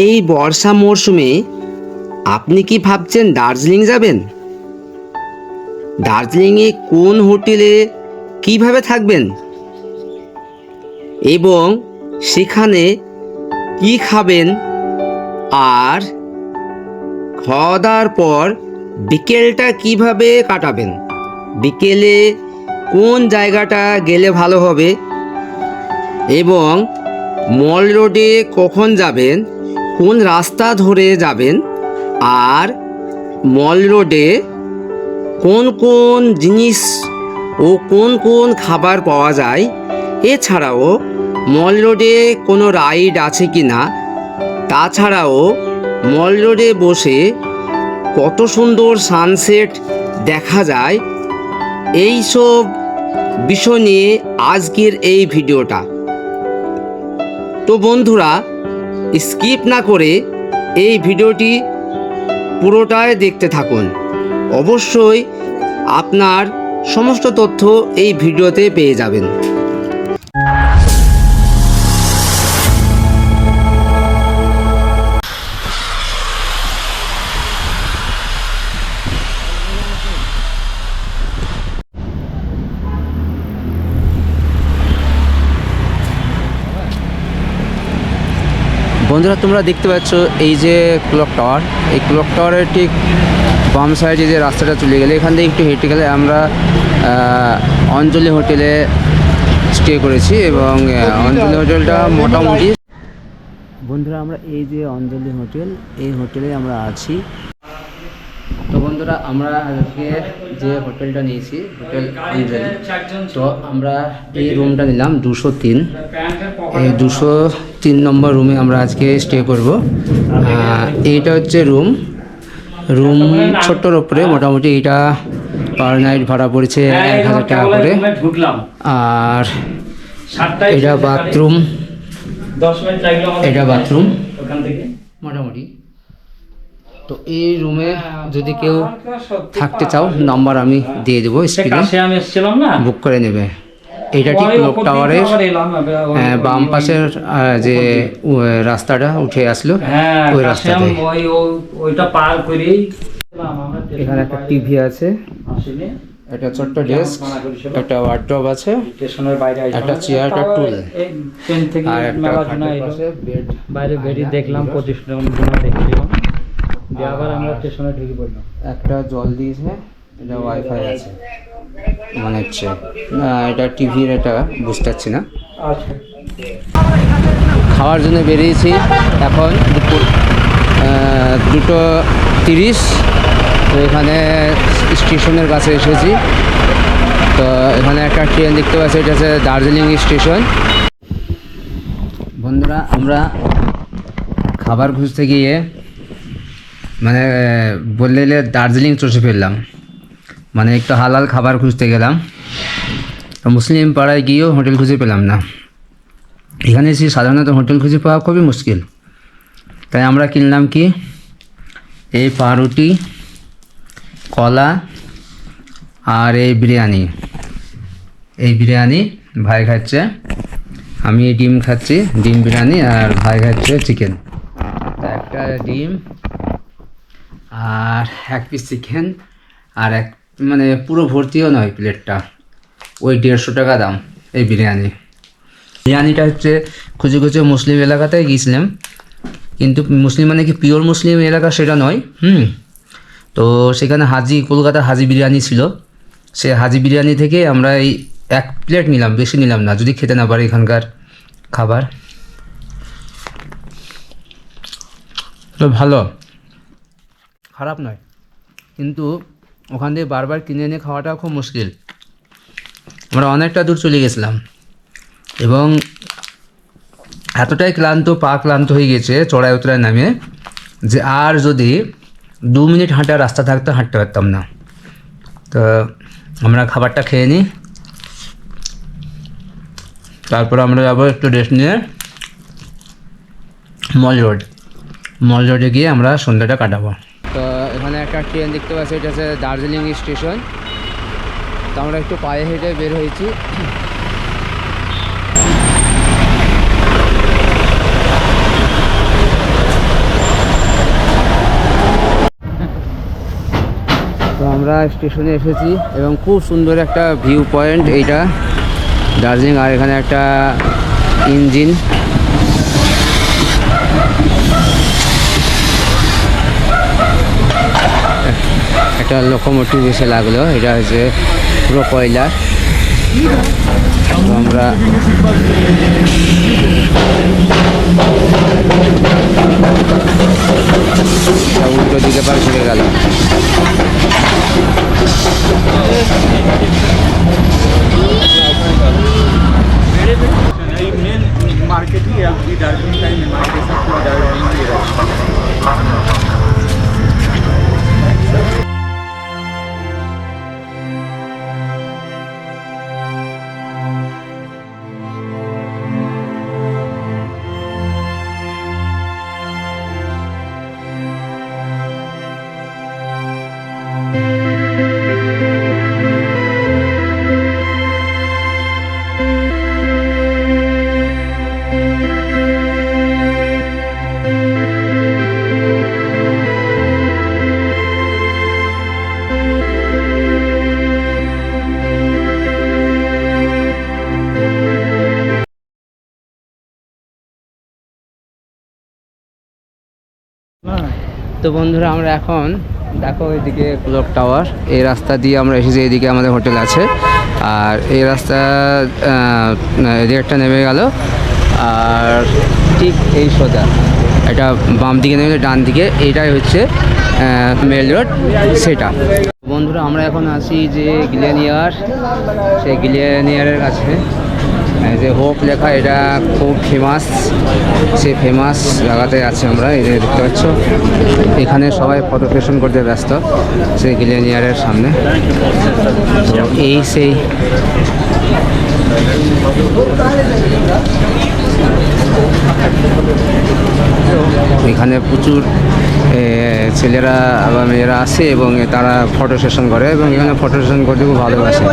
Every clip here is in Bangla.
এই বর্ষা মরশুমে আপনি কি ভাবছেন দার্জিলিং যাবেন? দার্জিলিংয়ে কোন হোটেলে কিভাবে থাকবেন এবং সেখানে কি খাবেন, আর খাওয়া দাওয়ার পর বিকেলটা কিভাবে কাটাবেন, বিকেলে কোন জায়গাটা গেলে ভালো হবে এবং মল রোডে কখন যাবেন, কোন রাস্তা ধরে যাবেন, আর মল রোডে কোন কোন জিনিস ও কোন কোন খাবার পাওয়া যায়, এছাড়াও মল রোডে কোনো রাইড আছে কি না, তাছাড়াও মল রোডে বসে কত সুন্দর সানসেট দেখা যায়, এই সব বিষয় নিয়ে আজকের এই ভিডিওটা। তো বন্ধুরা, স্কিপ না করে এই ভিডিওটি পুরোটাই দেখতে থাকুন। অবশ্যই আপনার সমস্ত তথ্য এই ভিডিওতে পেয়ে যাবেন। বন্ধুরা, তোমরা দেখতে পাচ্ছ এই যে ক্লক টাওয়ার, এই ক্লক টাওয়ারের ঠিক বাম সাইডে যে রাস্তাটা চলে গেলে এখান থেকে একটু হেঁটে গেলে আমরা অঞ্জলি হোটেলে স্টে করেছি এবং অঞ্জলি হোটেলটা মোটামুটি। বন্ধুরা, আমরা এই যে অঞ্জলি হোটেল, এই হোটেলে আমরা আছি। তো বন্ধুরা, আমরা আজকে যে হোটেলটা নিয়েছি, হোটেল অঞ্জলি, তো আমরা এই রুমটা নিলাম 203। এই 203 নম্বর রুমে আমরা আজকে স্টে করব। এইটা হচ্ছে রুম ছোট্টর ওপরে, মোটামুটি এটা পার নাইট ভাড়া পড়েছে 1000 টাকা করে। আর এটা বাথরুম, এটা বাথরুম মোটামুটি। তো এই রুমে যদি কেউ থাকতে চাও, নাম্বার আমি দিয়ে দেবো স্ক্রিনে, বুক করে নেবে। এইটা ঠিক ক্লক টাওয়ারের বাম পাশের যে রাস্তাটা উঠে আসলো, ওই রাস্তাতে। এখানে একটা টিভি আছে, একটা ছোট্ট ডেস্ক, একটা ওয়ার্ডরোব আছে, একটা চেয়ার, একটা টুল, আর একটা খাটের পাশে বেড। বাইরে বেরিয়ে দেখলাম 25 টাকা দেখলাম, দিয়ে আবার আমরা স্টেশনে ঢুকে পড়লাম। একটা জল দিয়েছে, এটা ওয়াইফাই আছে মনে হচ্ছে, না এটা টিভির, এটা বুঝতে পারছি না। আচ্ছা, খাওয়ার জন্য বেরিয়েছি, এখন দুপুর 2:30। তো এখানে স্টেশনের কাছে এসেছি। তো এখানে একটা ট্রেন দেখতে পাচ্ছি, এটা হচ্ছে দার্জিলিং স্টেশন। বন্ধুরা, আমরা খাবার খুঁজতে গিয়ে মানে বললে দার্জিলিং চষে ফেললাম, মানে একটু হালাল খাবার খুঁজতে গেলাম। তো মুসলিম পাড়ায় গিয়েও হোটেল খুঁজে পেলাম না। এখানে এসে সাধারণত হোটেল খুঁজে পাওয়া খুবই মুশকিল। তাই আমরা কিনলাম কি, এই পাউরুটি, কলা আর এই বিরিয়ানি। এই বিরিয়ানি ভাই খাচ্ছে, আমি ডিম খাচ্ছি, ডিম বিরিয়ানি, আর ভাই খাচ্ছে চিকেন। একটা ডিম আর 1 পিস চিকেন, আর এক মানে পুরো ভর্তিও নয় প্লেটটা, ওই 150 টাকা দাম এই বিরিয়ানিটা হচ্ছে খুঁজে খুঁজে মুসলিম এলাকাতে গিয়েছিলাম, কিন্তু মুসলিম মানে কি পিওর মুসলিম এলাকা সেটা নয়। তো সেখানে কলকাতা হাজি বিরিয়ানি ছিল, সে হাজি বিরিয়ানি থেকে আমরা এই 1 প্লেট নিলাম, বেশি নিলাম না, যদি খেতে না পারি এখানকার খাবার। তো ভালো, খারাপ নয়, কিন্তু ওখান থেকে বারবার কিনে এনে খাওয়াটা খুব মুশকিল। আমরা অনেকটা দূর চলে গেছিলাম এবং এতটাই ক্লান্ত হয়ে গেছে চড়াই উতরায় নামে, যে আর যদি 2 মিনিট হাঁটার রাস্তা থাকতো হাঁটতে পারতাম না। তো আমরা খাবারটা খেয়ে নিই, তারপর আমরা যাবো একটু রেস্ট নিয়ে মল রোডে গিয়ে আমরা সন্ধ্যাটা কাটাবো। তো এখানে একটা ট্রেন দেখতে পাচ্ছি, এটা হচ্ছে দার্জিলিং স্টেশন। তো আমরা একটু পায়ে হেঁটে বের হয়েছি। আমরা স্টেশনে এসেছি এবং খুব সুন্দর একটা ভিউ পয়েন্ট এইটা দার্জিলিং। আর এখানে একটা ইঞ্জিন, একটা লোকোমোটিভ এসে লাগলো। এটা হচ্ছে পুরো কয়লার। তো আমরা উল্টো দিকে পার ঘুরে গেল। मार्केट ही अभी दार्जिलिंग का ही मार्केट सब कुछ दार्जिलिंग ही रहता है। তো বন্ধুরা আমরা এখন দেখো এদিকে ক্লক টাওয়ার, এই রাস্তা দিয়ে আমরা এসেছি। এদিকে আমাদের হোটেল আছে আর এই রাস্তা এদিকে একটা নেমে গেল আর ঠিক এই সোজা এটা বাম দিকে নেমে ডান দিকে, এইটাই হচ্ছে মেল রোড সেটা। বন্ধুরা আমরা এখন আছি যে গ্লেনিয়ার, সেই গ্লেনিয়ারের কাছে যে হোপ লেখা, এটা খুব ফেমাস, সেই ফেমাস জায়গাতে আছে আমরা। এই যে দেখতে পাচ্ছ এখানে সবাই ফটো সেশন করতে ব্যস্ত সেই গ্লেনিয়ারের সামনে। তো এই সেই এখানে প্রচুর ছেলেরা বা মেয়েরা আসে এবং তারা ফটো সেশন করে এবং এখানে ফটো সেশন করতে খুব ভালোবাসে।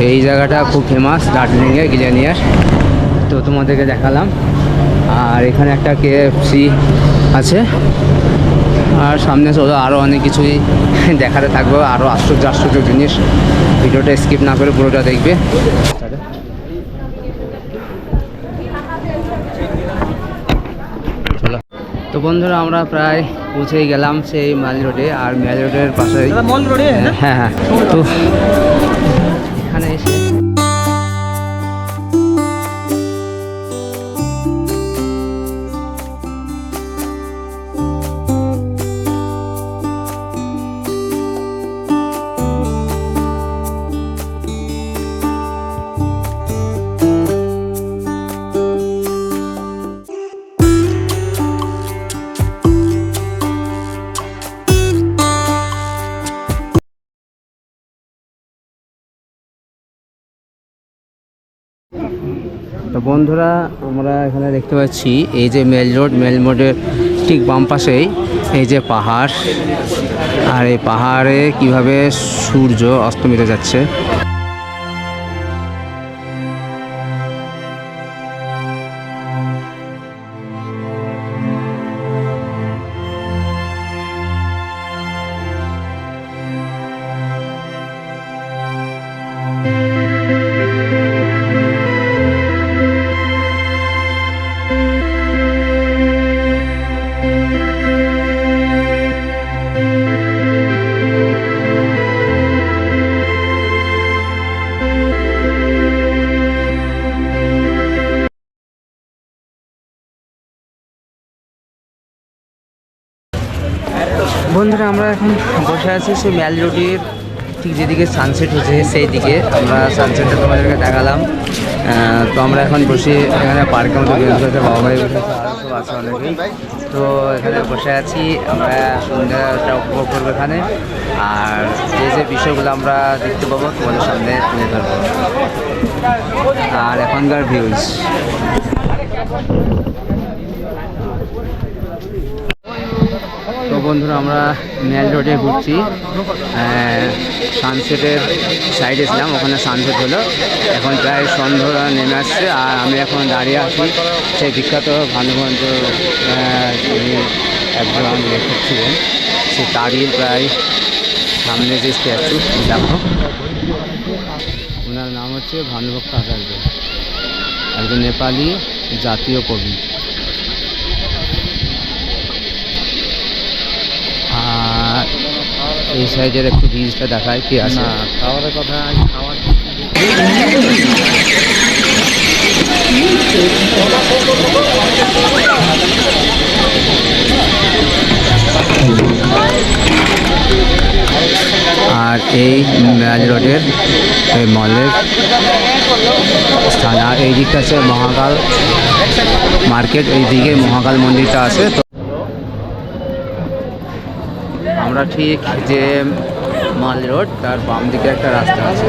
এই জায়গাটা খুব ফেমাস দার্জিলিংয়ে গ্লেনিয়ার। তো তোমাদেরকে দেখালাম। আর এখানে একটা KFC আছে আর সামনে চলো আরও অনেক কিছুই দেখাতে থাকবে, আরও আশ্চর্য আশ্চর্য জিনিস। ভিডিওটা স্কিপ না করে পুরোটা দেখবে। চলো। তো বন্ধুরা আমরা প্রায় পৌঁছেই গেলাম সেই মাল রোডে। আর মাল রোডের পাশে হ্যাঁ হ্যাঁ, তো এখানে এসে তো বন্ধুরা আমরা এখানে দেখতে পাচ্ছি এই যে মেল রোড, মেল রোডের ঠিক বাম পাশেই এই যে পাহাড়, আর এই পাহাড়ে কিভাবে সূর্য অস্তমিত যাচ্ছে। বন্ধুরা আমরা এখন বসে আছি সেই ম্যাল রোডের ঠিক যেদিকে সানসেট হচ্ছে সেই দিকে। আমরা সানসেটটা তোমাদেরকে দেখালাম। তো আমরা এখন বসে এখানে পার্কের মতো বসেছে, বাবা ভাই বসেছে, আরও সব আছে অনেকেই। তো এখানে বসে আছি আমরা, সন্ধ্যাটা উপভোগ করবো এখানে। আর যে বিষয়গুলো আমরা দেখতে পাবো তোমাদের সামনে তুলে ধরবো। আর এখনকার ভিউজ তো বন্ধুরা আমরা মেল রোডে ঘুরছি, সানসেটের সাইডে ছিলাম, ওখানে সানসেট হলো। এখন প্রায় সন্ধ্যা নেমে আসছে আর আমি এখন দাঁড়িয়ে আছি সেই বিখ্যাত ভানুগঞ্জ যিনি একজন লেখক ছিলেন, সে তারই প্রায় সামনে যে স্ট্যাচু দেখো, ওনার নাম হচ্ছে ভানুভক্ত আচার্য, একজন নেপালি জাতীয় কবি। আর এই সাইডের একটু ব্রিজটা দেখায় কি আছে। না, খাওয়ারের কথা খাওয়ার আর এই ম্যাজ রোডের এই মলের স্থান, আর এই দিকটা আছে মহাকাল মার্কেট, এই দিকে মহাকাল মন্দিরটা আছে। তো আমরা ঠিক যে মাল রোড তার বাম দিকে একটা রাস্তা আছে,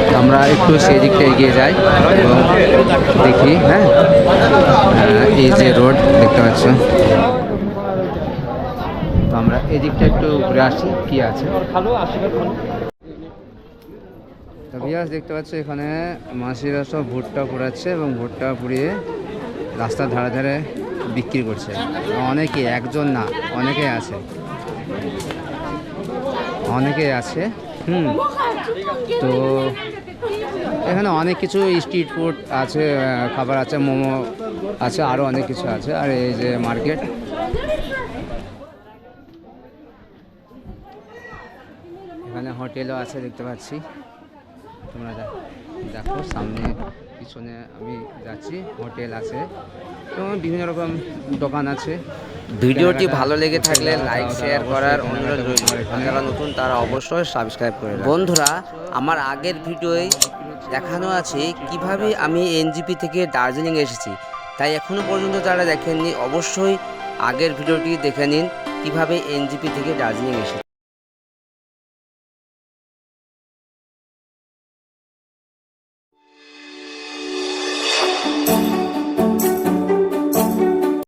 তো আমরা একটু সেই দিকটা এগিয়ে যাই এবং দেখি। হ্যাঁ, এই যে রোড দেখতে পাচ্ছ, তো আমরা এই দিকটা একটু ঘুরে আসি কি আছে। ভালো আশীর্বাদ ভালো। তো বিয়াস দেখতে পাচ্ছ এখানে মাসিরা সব ভুট্টা পুড়াচ্ছে এবং ভুট্টা পুড়িয়ে রাস্তার ধারে ধারে বিক্রি করছে। অনেকে, একজন না, অনেকেই আছে, অনেকেই আছে। তো এখানে অনেক কিছু স্ট্রিট ফুড আছে, খাবার আছে, মোমো আছে, আরও অনেক কিছু আছে। আর এই যে মার্কেট, এখানে হোটেলও আছে দেখতে পাচ্ছি, তোমরা দেখো সামনে পিছনে আমি যাচ্ছি, হোটেল আছে, তো বিভিন্ন রকম দোকান আছে। ভিডিওটি ভালো লেগে থাকলে লাইক শেয়ার করার অনুরোধ রইল। যারা নতুন তারা অবশ্যই সাবস্ক্রাইব করে রাখবেন। বন্ধুরা, আমার আগের ভিডিওয় দেখানো আছে কিভাবে আমি এনজিপি থেকে দার্জিলিং এসেছি, তাই এখনও পর্যন্ত যারা দেখেননি অবশ্যই আগের ভিডিওটি দেখে নিন কিভাবে এনজিপি থেকে দার্জিলিং এসেছি।